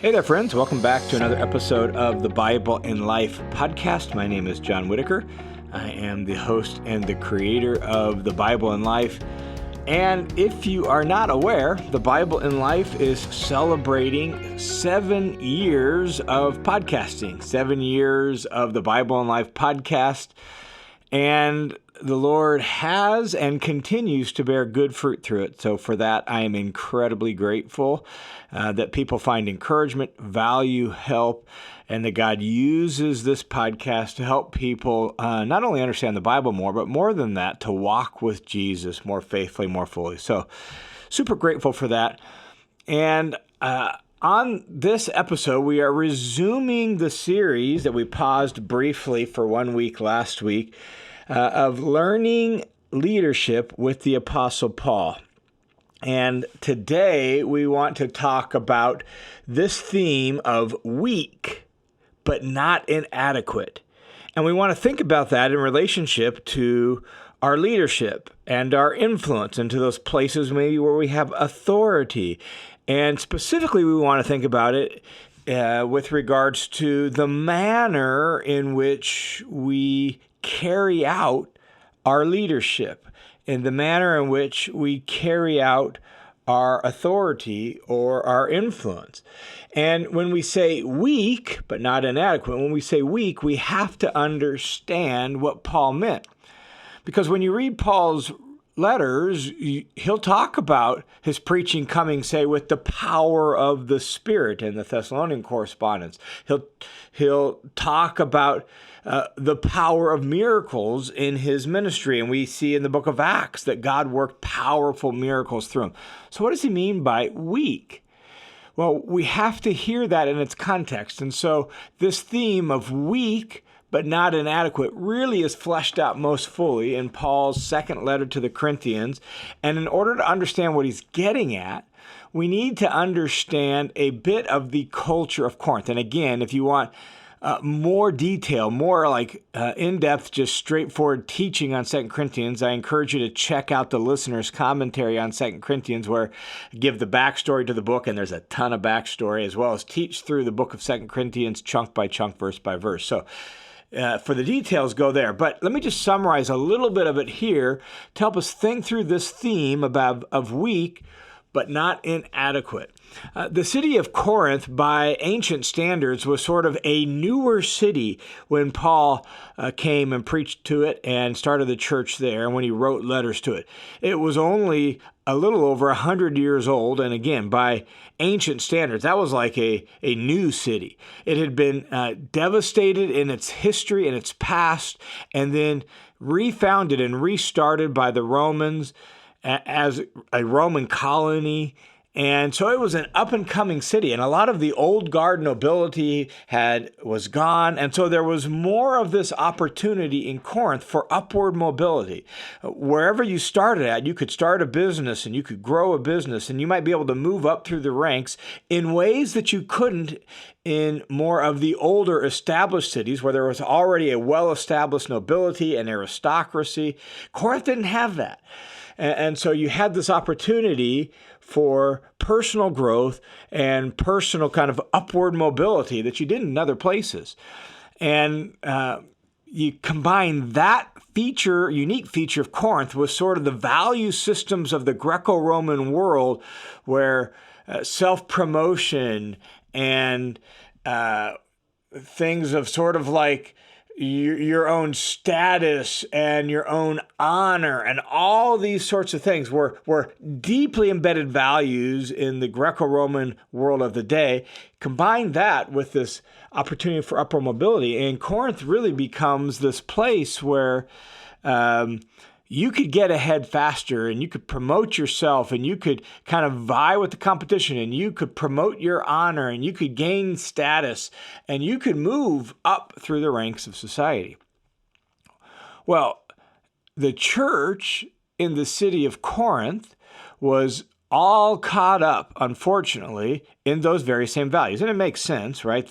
Hey there, friends. Welcome back to another episode of the Bible in Life podcast. My name is John Whitaker. I am the host and the creator of the Bible in Life. And if you are not aware, the Bible in Life is celebrating 7 years of podcasting, 7 years of the Bible in Life podcast. And the Lord has and continues to bear good fruit through it. So for that, I am incredibly grateful that people find encouragement, value, help, and that God uses this podcast to help people not only understand the Bible more, but more than that, to walk with Jesus more faithfully, more fully. So super grateful for that. And on this episode, we are resuming the series that we paused briefly for 1 week last week of learning leadership with the Apostle Paul. And today we want to talk about this theme of weak, but not inadequate. And we want to think about that in relationship to our leadership and our influence into those places maybe where we have authority. And specifically, we want to think about it with regards to the manner in which we carry out our leadership, in the manner in which we carry out our authority or our influence. And when we say weak, but not inadequate, when we say weak, we have to understand what Paul meant. Because when you read Paul's letters, he'll talk about his preaching coming, say, with the power of the Spirit in the Thessalonian correspondence. He'll talk about the power of miracles in his ministry. And we see in the book of Acts that God worked powerful miracles through him. So what does he mean by weak? Well, we have to hear that in its context. And so this theme of weak but not inadequate really is fleshed out most fully in Paul's second letter to the Corinthians. And in order to understand what he's getting at, we need to understand a bit of the culture of Corinth. And again, if you want more detail, more like in-depth, just straightforward teaching on 2 Corinthians, I encourage you to check out the listener's commentary on 2 Corinthians, where I give the backstory to the book, and there's a ton of backstory, as well as teach through the book of 2 Corinthians chunk by chunk, verse by verse. So for the details, go there. But let me just summarize a little bit of it here to help us think through this theme of weak, but not inadequate. The city of Corinth, by ancient standards, was sort of a newer city when Paul came and preached to it and started the church there, and when he wrote letters to it. It was only a little over 100 years old, and again, by ancient standards, that was like a new city. It had been devastated in its history and its past, and then refounded and restarted by the Romans as a Roman colony. And so it was an up-and-coming city, and a lot of the old guard nobility was gone, and so there was more of this opportunity in Corinth for upward mobility. Wherever you started at, you could start a business, and you could grow a business, and you might be able to move up through the ranks in ways that you couldn't in more of the older established cities where there was already a well-established nobility and aristocracy. Corinth didn't have that. And so you had this opportunity for personal growth and personal kind of upward mobility that you did in other places. And you combine that unique feature of Corinth with sort of the value systems of the Greco-Roman world, where self-promotion and things of sort of like your own status and your own honor and all these sorts of things were deeply embedded values in the Greco-Roman world of the day. Combine that with this opportunity for upward mobility, and Corinth really becomes this place where you could get ahead faster, and you could promote yourself, and you could kind of vie with the competition, and you could promote your honor, and you could gain status, and you could move up through the ranks of society. Well, the church in the city of Corinth was all caught up, unfortunately, in those very same values. And it makes sense, right?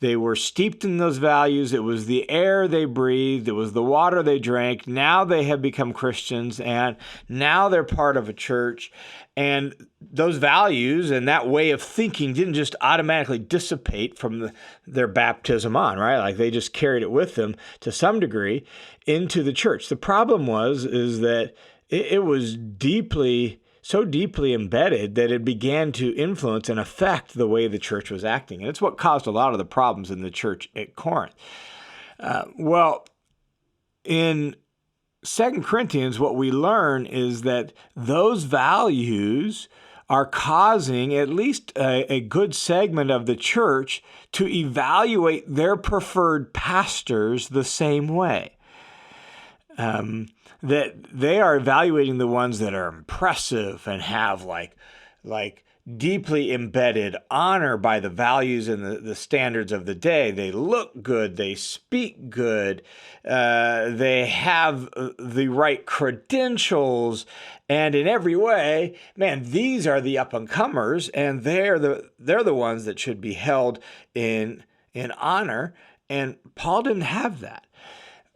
They were steeped in those values. It was the air they breathed. It was the water they drank. Now they have become Christians, and now they're part of a church. And those values and that way of thinking didn't just automatically dissipate from their baptism on, right? Like they just carried it with them to some degree into the church. The problem is that it was so deeply embedded that it began to influence and affect the way the church was acting. And it's what caused a lot of the problems in the church at Corinth. In 2 Corinthians, what we learn is that those values are causing at least a good segment of the church to evaluate their preferred pastors the same way. That they are evaluating the ones that are impressive and have like deeply embedded honor by the values and the standards of the day. They look good. They speak good. They have the right credentials. And in every way, man, these are the up-and-comers, and they're the ones that should be held in honor. And Paul didn't have that.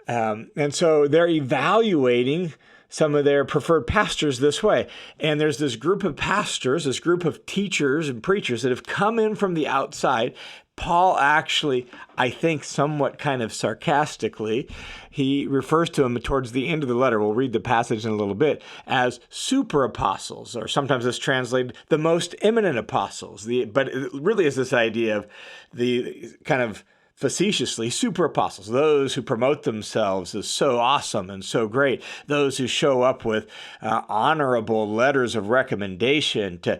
And so they're evaluating some of their preferred pastors this way. And there's this group of pastors, this group of teachers and preachers that have come in from the outside. Paul actually, I think somewhat kind of sarcastically, he refers to them towards the end of the letter. We'll read the passage in a little bit as super apostles, or sometimes it's translated the most eminent apostles. But it really is this idea of the kind of facetiously super apostles, those who promote themselves as so awesome and so great, those who show up with honorable letters of recommendation to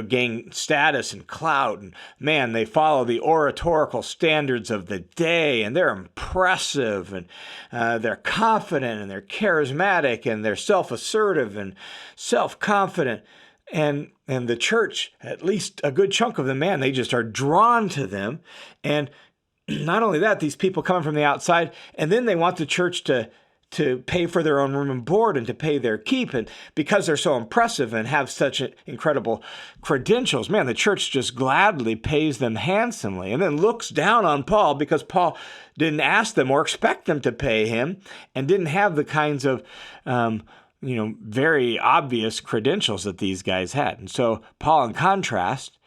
gain status and clout, and man, they follow the oratorical standards of the day, and they're impressive, and they're confident, and they're charismatic, and they're self-assertive and self-confident. And the church, at least a good chunk of them, man, they just are drawn to them. And not only that, these people coming from the outside, and then they want the church to pay for their own room and board and to pay their keep. And because they're so impressive and have such incredible credentials, man, the church just gladly pays them handsomely and then looks down on Paul because Paul didn't ask them or expect them to pay him and didn't have the kinds of very obvious credentials that these guys had. And so Paul, in contrast,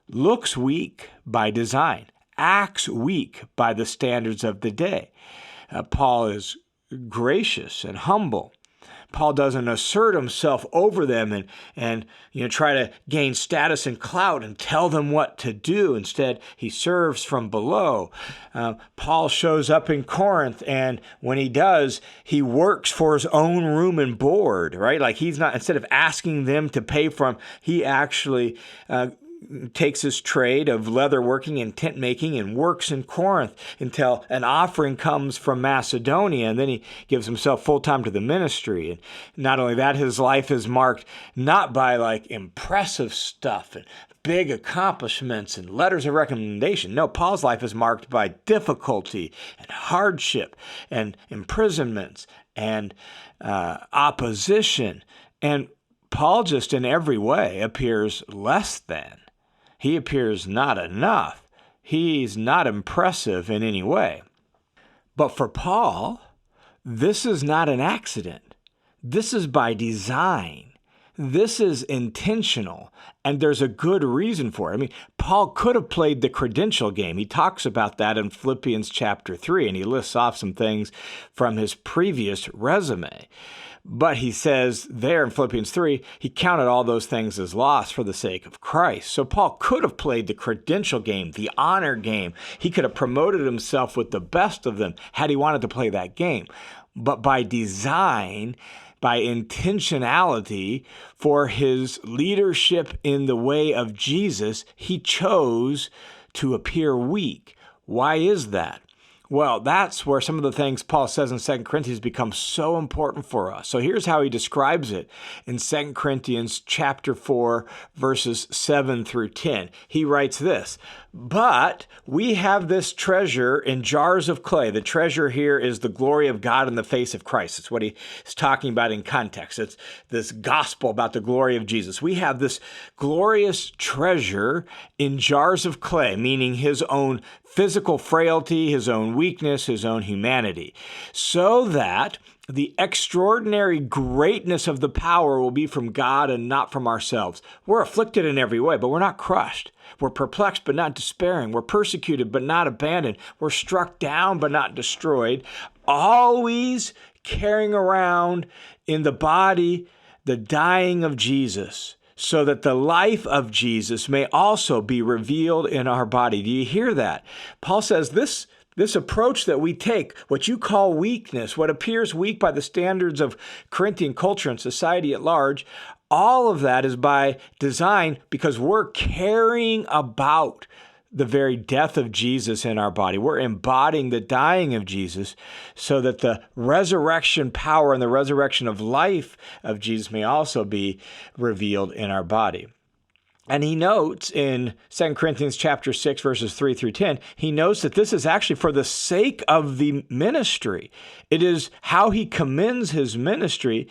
looks weak by design, acts weak by the standards of the day. Paul is gracious and humble. Paul doesn't assert himself over them and try to gain status and clout and tell them what to do. Instead, he serves from below. Paul shows up in Corinth, and when he does, he works for his own room and board, right? Like he's not, instead of asking them to pay for him, he actually takes his trade of leather working and tent making and works in Corinth until an offering comes from Macedonia, and then he gives himself full time to the ministry. And not only that, his life is marked not by like impressive stuff and big accomplishments and letters of recommendation. No, Paul's life is marked by difficulty and hardship and imprisonments and opposition. And Paul just in every way appears less than. He appears not enough. He's not impressive in any way. But for Paul, this is not an accident. This is by design. This is intentional, and there's a good reason for it. I mean, Paul could have played the credential game. He talks about that in Philippians chapter 3, and he lists off some things from his previous resume. But he says there in Philippians 3, he counted all those things as loss for the sake of Christ. So Paul could have played the credential game, the honor game. He could have promoted himself with the best of them had he wanted to play that game. But by design, by intentionality for his leadership in the way of Jesus, he chose to appear weak. Why is that? Well, that's where some of the things Paul says in 2 Corinthians become so important for us. So here's how he describes it in 2 Corinthians chapter 4, verses 7 through 10. He writes this, "But we have this treasure in jars of clay." The treasure here is the glory of God in the face of Christ. It's what he is talking about in context. It's this gospel about the glory of Jesus. We have this glorious treasure in jars of clay, meaning his own physical frailty, his own weakness, his own humanity, so that the extraordinary greatness of the power will be from God and not from ourselves. We're afflicted in every way, but we're not crushed. We're perplexed, but not despairing. We're persecuted, but not abandoned. We're struck down, but not destroyed. Always carrying around in the body the dying of Jesus, so that the life of Jesus may also be revealed in our body. Do you hear that? Paul says this approach that we take, what you call weakness, what appears weak by the standards of Corinthian culture and society at large, all of that is by design because we're carrying about the very death of Jesus in our body. We're embodying the dying of Jesus so that the resurrection power and the resurrection of life of Jesus may also be revealed in our body. And he notes in 2 Corinthians chapter 6, verses 3 through 10, he notes that this is actually for the sake of the ministry. It is how he commends his ministry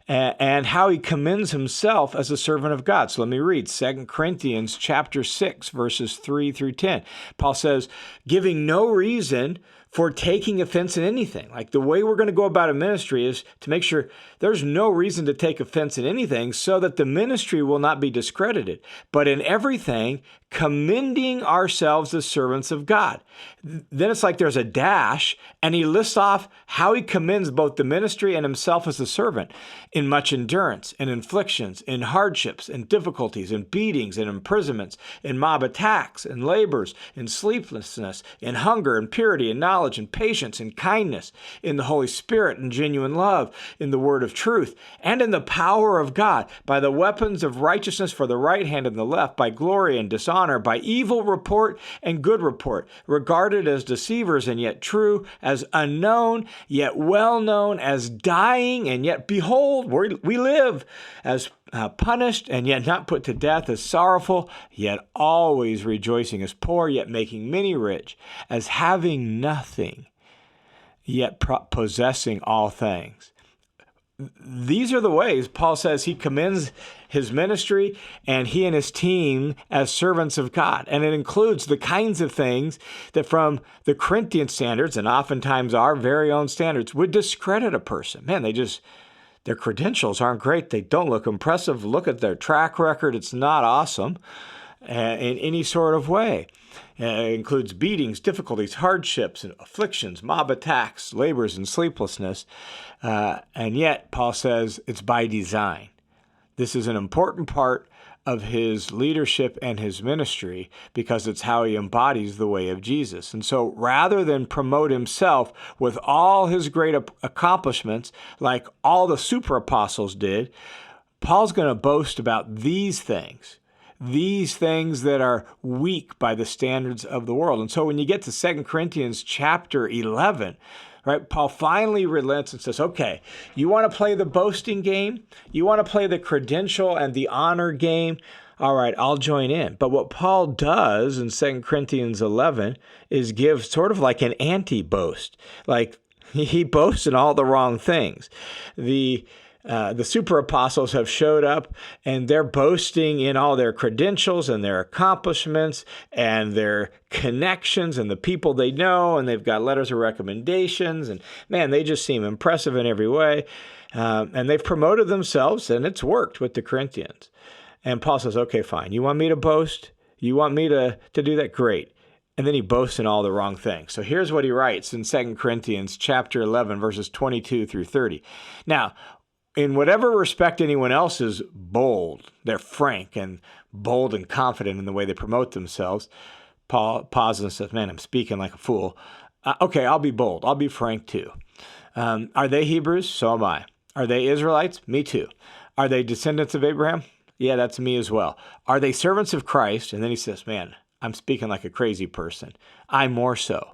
and how he commends himself as a servant of God. So let me read 2 Corinthians chapter 6, verses 3 through 10. Paul says, "Giving no reason for taking offense in anything." Like the way we're going to go about a ministry is to make sure there's no reason to take offense in anything so that the ministry will not be discredited, but in everything, commending ourselves as servants of God. Then it's like there's a dash, and he lists off how he commends both the ministry and himself as a servant in much endurance, in afflictions, in hardships, in difficulties, in beatings, in imprisonments, in mob attacks, in labors, in sleeplessness, in hunger, in purity, in knowledge, in patience, in kindness, in the Holy Spirit, in genuine love, in the word of truth, and in the power of God, by the weapons of righteousness for the right hand and the left, by glory and dishonor, by evil report and good report, regarded as deceivers and yet true, as unknown yet well known, as dying and yet behold, we live, as punished and yet not put to death, as sorrowful yet always rejoicing, as poor yet making many rich, as having nothing yet possessing all things. These are the ways Paul says he commends his ministry and he and his team as servants of God. And it includes the kinds of things that from the Corinthian standards, and oftentimes our very own standards, would discredit a person. Man, their credentials aren't great. They don't look impressive. Look at their track record. It's not awesome in any sort of way. It includes beatings, difficulties, hardships, and afflictions, mob attacks, labors, and sleeplessness. And yet, Paul says it's by design. This is an important part of his leadership and his ministry because it's how he embodies the way of Jesus. And so rather than promote himself with all his great accomplishments, like all the super apostles did, Paul's going to boast about these things that are weak by the standards of the world. And so when you get to 2 Corinthians chapter 11, right, Paul finally relents and says, okay, you want to play the boasting game? You want to play the credential and the honor game? All right, I'll join in. But what Paul does in 2 Corinthians 11 is give sort of like an anti-boast. Like he boasts in all the wrong things. The super apostles have showed up and they're boasting in all their credentials and their accomplishments and their connections and the people they know, and they've got letters of recommendations, and man, they just seem impressive in every way. And they've promoted themselves, and it's worked with the Corinthians. And Paul says, okay, fine. You want me to boast? You want me to do that? Great. And then he boasts in all the wrong things. So here's what he writes in 2 Corinthians chapter 11, verses 22 through 30. Now, in whatever respect anyone else is bold, they're frank and bold and confident in the way they promote themselves, Paul pauses and says, man, I'm speaking like a fool. Okay, I'll be bold. I'll be frank too. Are they Hebrews? So am I. Are they Israelites? Me too. Are they descendants of Abraham? Yeah, that's me as well. Are they servants of Christ? And then he says, man, I'm speaking like a crazy person. I more so.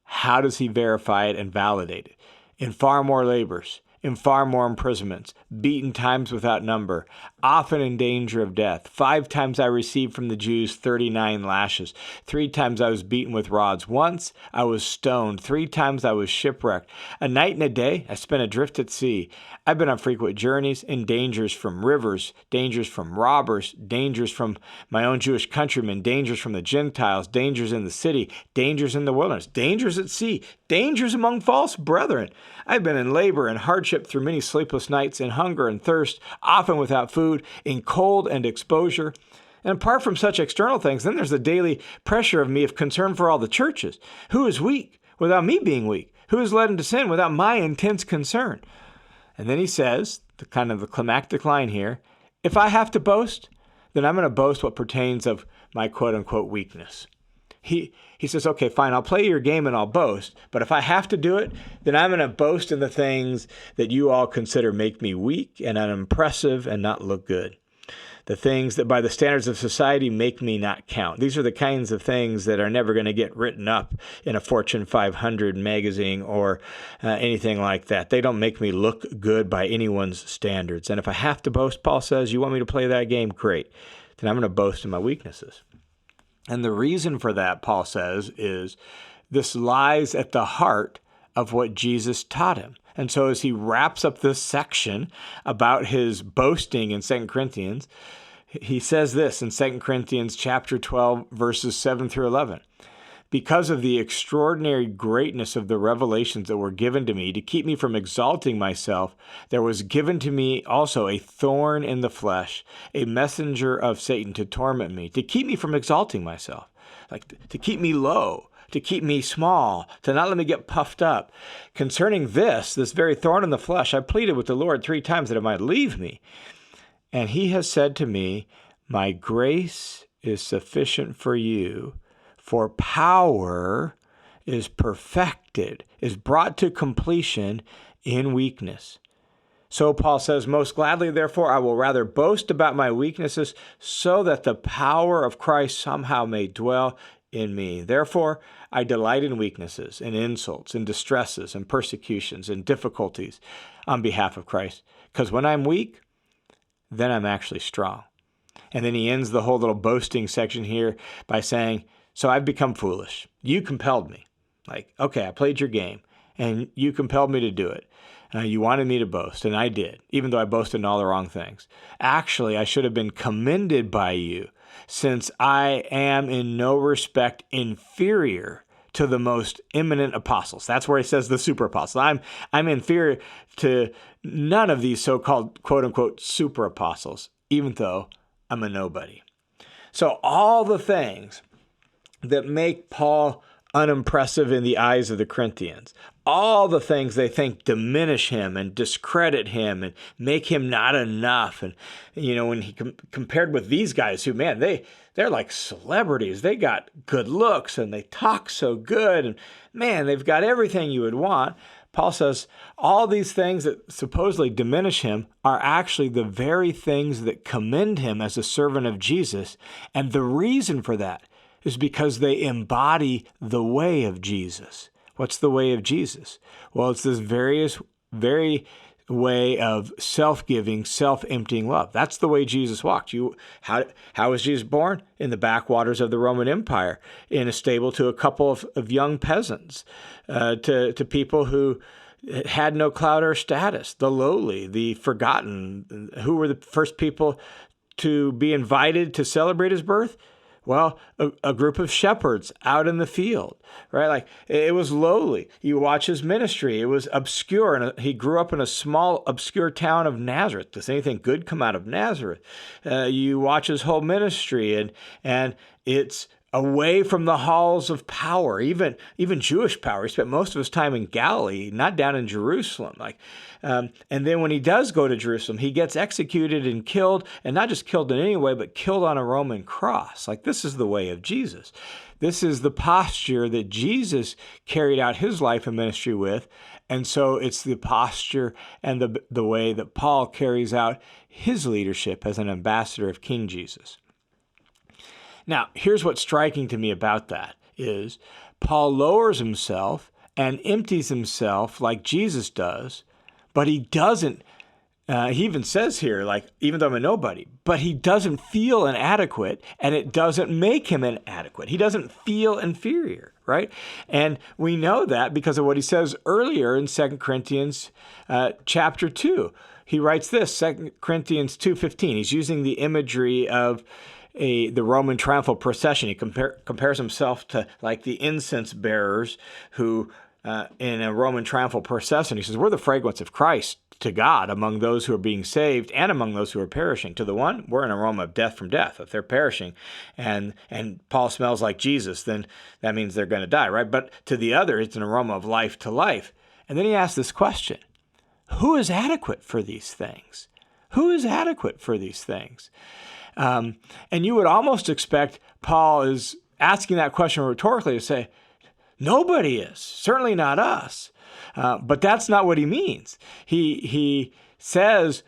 how does he verify it and validate it? In far more labors, in far more imprisonments, beaten times without number, often in danger of death. 5 times I received from the Jews 39 lashes. 3 times I was beaten with rods. Once I was stoned. 3 times I was shipwrecked. A night and a day I spent adrift at sea. I've been on frequent journeys, in dangers from rivers, dangers from robbers, dangers from my own Jewish countrymen, dangers from the Gentiles, dangers in the city, dangers in the wilderness, dangers at sea, dangers among false brethren. I've been in labor and hardship through many sleepless nights, in hunger and thirst, often without food, in cold and exposure. And apart from such external things, then there's the daily pressure of me of concern for all the churches. Who is weak without me being weak? Who is led into sin without my intense concern? And then he says, the kind of the climactic line here, if I have to boast, then I'm going to boast what pertains of my quote-unquote weakness. He says, okay, fine, I'll play your game and I'll boast, but if I have to do it, then I'm going to boast in the things that you all consider make me weak and unimpressive and not look good. The things that by the standards of society make me not count. These are the kinds of things that are never going to get written up in a Fortune 500 magazine or anything like that. They don't make me look good by anyone's standards. And if I have to boast, Paul says, you want me to play that game? Great. Then I'm going to boast in my weaknesses. And the reason for that, Paul says, is this lies at the heart of what Jesus taught him. And so as he wraps up this section about his boasting in 2 Corinthians, he says this in 2 Corinthians chapter 12, verses 7 through 11. Because of the extraordinary greatness of the revelations that were given to me to keep me from exalting myself, there was given to me also a thorn in the flesh, a messenger of Satan to torment me, to keep me from exalting myself, like to keep me low, to keep me small, to not let me get puffed up. Concerning this very thorn in the flesh, I pleaded with the Lord 3 times that it might leave me. And he has said to me, my grace is sufficient for you, for power is perfected, is brought to completion in weakness. So Paul says, most gladly, therefore, I will rather boast about my weaknesses so that the power of Christ somehow may dwell in me. Therefore, I delight in weaknesses, in insults, in distresses, in persecutions, in difficulties on behalf of Christ. Because when I'm weak, then I'm actually strong. And then he ends the whole little boasting section here by saying, so I've become foolish. You compelled me. Like, okay, I played your game, and you compelled me to do it. You wanted me to boast, and I did, even though I boasted in all the wrong things. Actually, I should have been commended by you, since I am in no respect inferior to the most eminent apostles. That's where he says the super apostles. I'm inferior to none of these so-called quote-unquote super apostles, even though I'm a nobody. So all the things that make Paul unimpressive in the eyes of the Corinthians, all the things they think diminish him and discredit him and make him not enough. And, when he compared with these guys who, man, they're like celebrities. They got good looks and they talk so good. And, man, they've got everything you would want. Paul says all these things that supposedly diminish him are actually the very things that commend him as a servant of Jesus. And the reason for that is because they embody the way of Jesus. What's the way of Jesus? Well, it's this very way of self-giving, self-emptying love. That's the way Jesus walked. How was Jesus born? In the backwaters of the Roman Empire, in a stable to a couple of young peasants, to people who had no clout or status, the lowly, the forgotten. Who were the first people to be invited to celebrate his birth? Well, a group of shepherds out in the field, right? Like, it was lowly. You watch his ministry. It was obscure. And he grew up in a small, obscure town of Nazareth. Does anything good come out of Nazareth? You watch his whole ministry, and it's away from the halls of power, even Jewish power. He spent most of his time in Galilee, not down in Jerusalem. And then when he does go to Jerusalem, he gets executed and killed, and not just killed in any way, but killed on a Roman cross. Like, this is the way of Jesus. This is the posture that Jesus carried out his life and ministry with. And so it's the posture and the way that Paul carries out his leadership as an ambassador of King Jesus. Now, here's what's striking to me about that, is Paul lowers himself and empties himself like Jesus does, but he doesn't. He even says here, like, even though I'm a nobody, but he doesn't feel inadequate, and it doesn't make him inadequate. He doesn't feel inferior, right? And we know that because of what he says earlier in 2 Corinthians chapter 2. He writes this, 2 Corinthians 2:15. He's using the imagery of the Roman triumphal procession. He compares himself to like the incense bearers who, in a Roman triumphal procession, he says, we're the fragrance of Christ to God among those who are being saved and among those who are perishing. To the one, we're an aroma of death from death. If they're perishing and Paul smells like Jesus, then that means they're going to die, right? But to the other, it's an aroma of life to life. And then he asks this question, who is adequate for these things? Who is adequate for these things? And you would almost expect Paul is asking that question rhetorically to say, nobody is, certainly not us. But that's not what he means. He says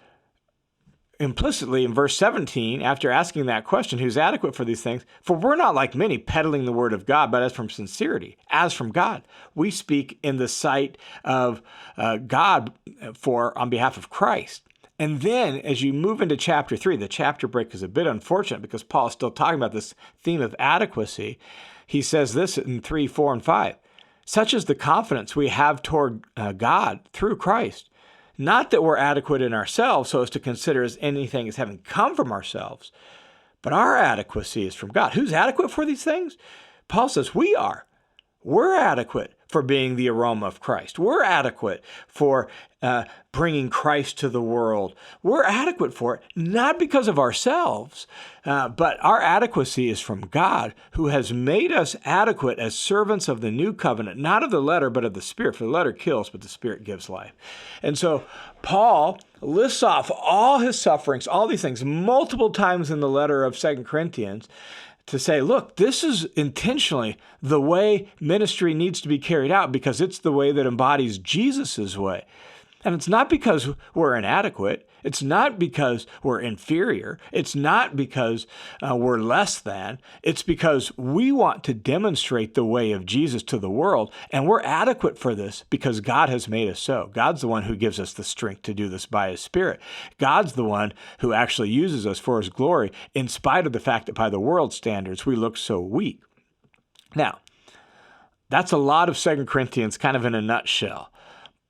implicitly in verse 17, after asking that question, who's adequate for these things? For we're not like many peddling the word of God, but as from sincerity, as from God. We speak in the sight of God on behalf of Christ. And then as you move into chapter 3, the chapter break is a bit unfortunate because Paul is still talking about this theme of adequacy. He says this in 3, 4, and 5. Such is the confidence we have toward God through Christ. Not that we're adequate in ourselves so as to consider as anything as having come from ourselves, but our adequacy is from God. Who's adequate for these things? Paul says we are. We're adequate for being the aroma of Christ. We're adequate for bringing Christ to the world. We're adequate for it, not because of ourselves, but our adequacy is from God, who has made us adequate as servants of the new covenant, not of the letter, but of the Spirit. For the letter kills, but the Spirit gives life. And so Paul lists off all his sufferings, all these things, multiple times in the letter of 2 Corinthians, to say, look, this is intentionally the way ministry needs to be carried out because it's the way that embodies Jesus's way. And it's not because we're inadequate. It's not because we're inferior. It's not because we're less than. It's because we want to demonstrate the way of Jesus to the world, and we're adequate for this because God has made us so. God's the one who gives us the strength to do this by His Spirit. God's the one who actually uses us for His glory, in spite of the fact that by the world's standards, we look so weak. Now, that's a lot of 2 Corinthians kind of in a nutshell.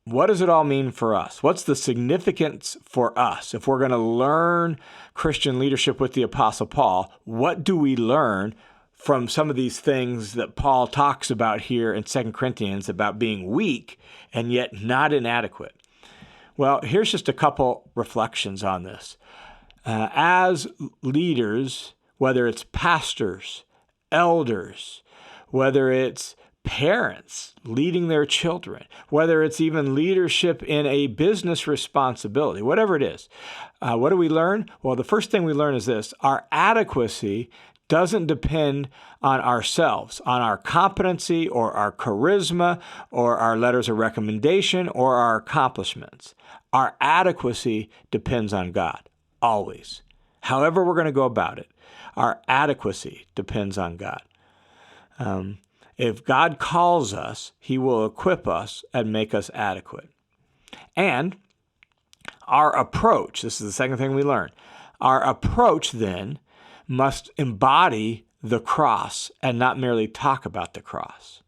What does it all mean for us? What's the significance for us? If we're going to learn Christian leadership with the Apostle Paul, what do we learn from some of these things that Paul talks about here in 2 Corinthians about being weak and yet not inadequate? Well, here's just a couple reflections on this. As leaders, whether it's pastors, elders, whether it's parents leading their children, whether it's even leadership in a business responsibility, whatever it is. What do we learn? Well, the first thing we learn is this: our adequacy doesn't depend on ourselves, on our competency or our charisma or our letters of recommendation or our accomplishments. Our adequacy depends on God, always. However we're going to go about it, our adequacy depends on God. If God calls us, He will equip us and make us adequate. And our approach, this is the second thing we learn, our approach then must embody the cross and not merely talk about the cross.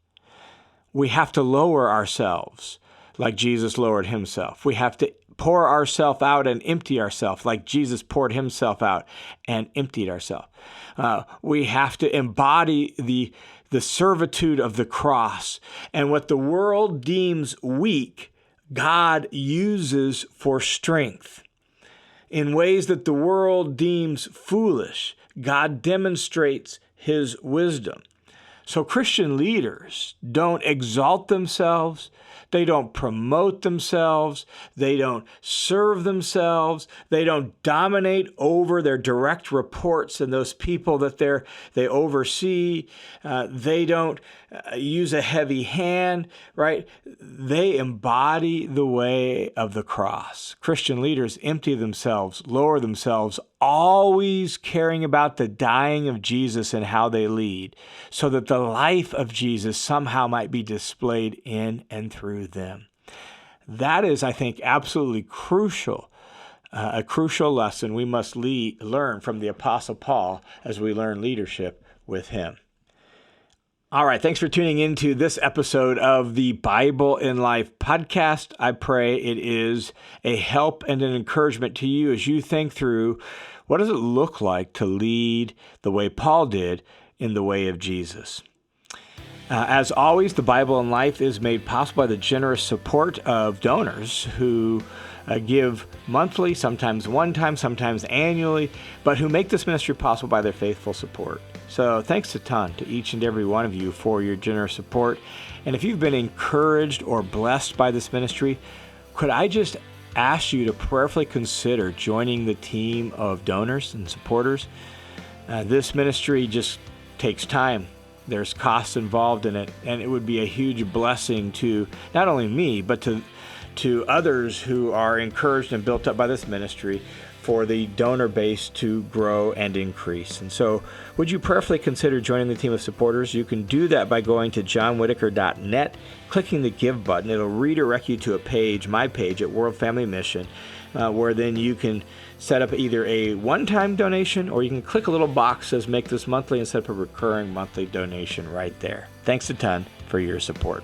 We have to lower ourselves like Jesus lowered Himself. We have to pour ourselves out and empty ourselves like Jesus poured Himself out and emptied ourselves. We have to embody the servitude of the cross. And what the world deems weak, God uses for strength. In ways that the world deems foolish, God demonstrates His wisdom. So Christian leaders don't exalt themselves. They don't promote themselves. They don't serve themselves. They don't dominate over their direct reports and those people that they oversee. They don't use a heavy hand, right? They embody the way of the cross. Christian leaders empty themselves, lower themselves always caring about the dying of Jesus and how they lead, so that the life of Jesus somehow might be displayed in and through them. That is, I think, absolutely crucial, a crucial lesson we must learn from the Apostle Paul as we learn leadership with him. All right, thanks for tuning into this episode of the Bible in Life podcast. I pray it is a help and an encouragement to you as you think through what does it look like to lead the way Paul did in the way of Jesus. As always, the Bible in Life is made possible by the generous support of donors who give monthly, sometimes one time, sometimes annually, but who make this ministry possible by their faithful support. So thanks a ton to each and every one of you for your generous support. And if you've been encouraged or blessed by this ministry, could I just ask you to prayerfully consider joining the team of donors and supporters? This ministry just takes time. There's costs involved in it, and it would be a huge blessing to not only me, but to others who are encouraged and built up by this ministry for the donor base to grow and increase. And so would you prayerfully consider joining the team of supporters? You can do that by going to johnwhitaker.net, clicking the Give button. It'll redirect you to a page, my page at World Family Mission, where then you can set up either a one-time donation, or you can click a little box that says make this monthly and set up a recurring monthly donation right there. Thanks a ton for your support.